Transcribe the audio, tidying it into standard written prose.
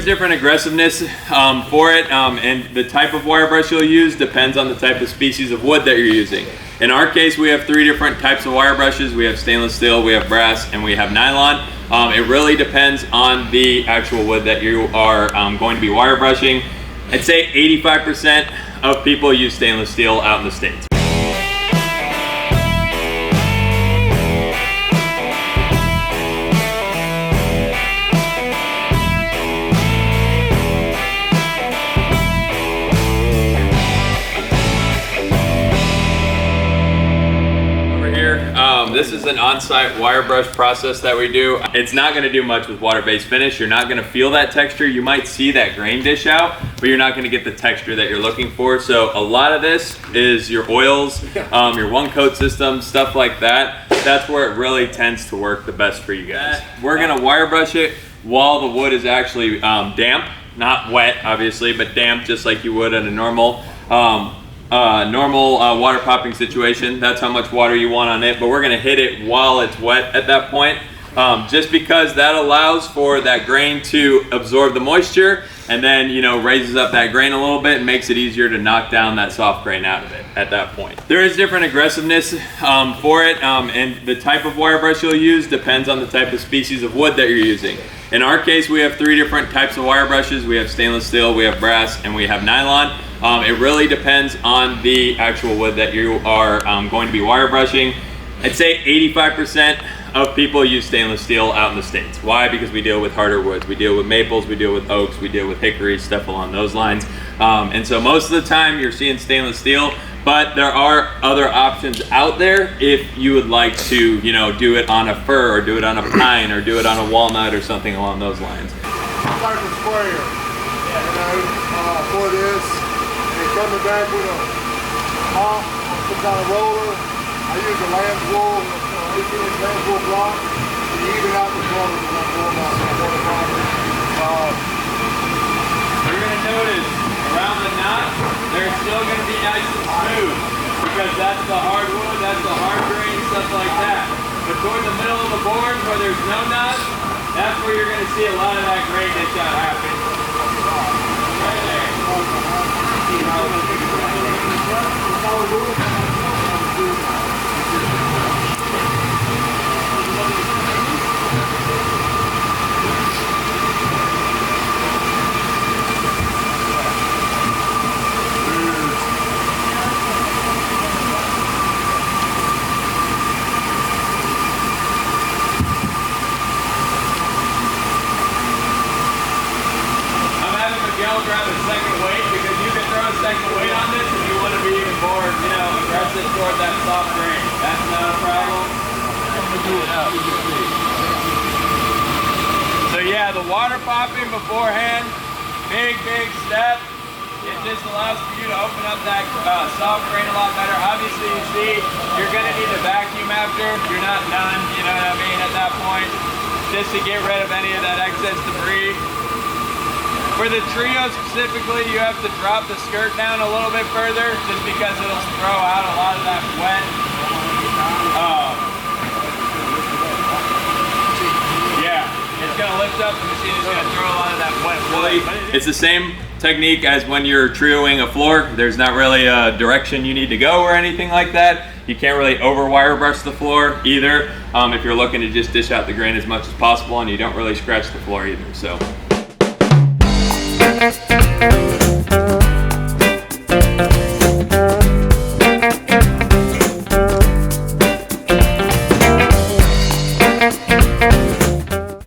different aggressiveness for it, and the type of wire brush you'll use depends on the type of species of wood that you're using. In our case, we have 3 different types of wire brushes. We have stainless steel, we have brass, and we have nylon. It really depends on the actual wood that you are going to be wire brushing. I'd say 85% of people use stainless steel out in the States. This is an on-site wire brush process that we do. It's not going to do much with water-based finish. You're not going to feel that texture. You might see that grain dish out, but you're not going to get the texture that you're looking for. So a lot of this is your oils, your one-coat system, stuff like that. That's where it really tends to work the best for you guys. We're going to wire brush it while the wood is actually damp, not wet obviously, but damp, just like you would in a normal water popping situation. That's how much water you want on it, but we're going to hit it while it's wet at that point, just because that allows for that grain to absorb the moisture, and then, you know, raises up that grain a little bit and makes it easier to knock down that soft grain out of it at that point. There is different aggressiveness for it, and the type of wire brush you'll use depends on the type of species of wood that you're using. In our case, we have 3 different types of wire brushes. We have stainless steel, we have brass, and we have nylon. It really depends on the actual wood that you are going to be wire brushing. I'd say 85% of people use stainless steel out in the States. Why? Because we deal with harder woods. We deal with maples, we deal with oaks, we deal with hickory, stuff along those lines. And so most of the time you're seeing stainless steel, but there are other options out there if you would like to, you know, do it on a fir or do it on a pine or do it on a walnut or something along those lines. Like a sprayer, you know, for this. Coming back with a mop or some kind of roller. I use a lamb's wool, 18-inch lamb's wool block to even out the colors when I'm going out my water property. You're going to notice around the knot, they're still going to be nice and smooth because that's the hardwood, that's the hard grain, stuff like that. But toward the middle of the board where there's no knot, that's where you're going to see a lot of that grain that's happen. Right there. Grab a second weight because you can throw a second weight on this if you want to be even more, you know, aggressive toward that soft grain. That's not a problem. So yeah, the water popping beforehand, big step. It just allows for you to open up that soft grain a lot better. Obviously, you see, you're going to need a vacuum after. You're not done, you know what I mean, at that point, just to get rid of any of that excess debris. For the trio specifically, you have to drop the skirt down a little bit further just because it'll throw out a lot of that wet. Yeah, it's going to lift up the machine, it's going to throw a lot of that wet wood. It's the same technique as when you're trioing a floor. There's not really a direction you need to go or anything like that. You can't really over wire brush the floor either if you're looking to just dish out the grain as much as possible, and you don't really scratch the floor either. So.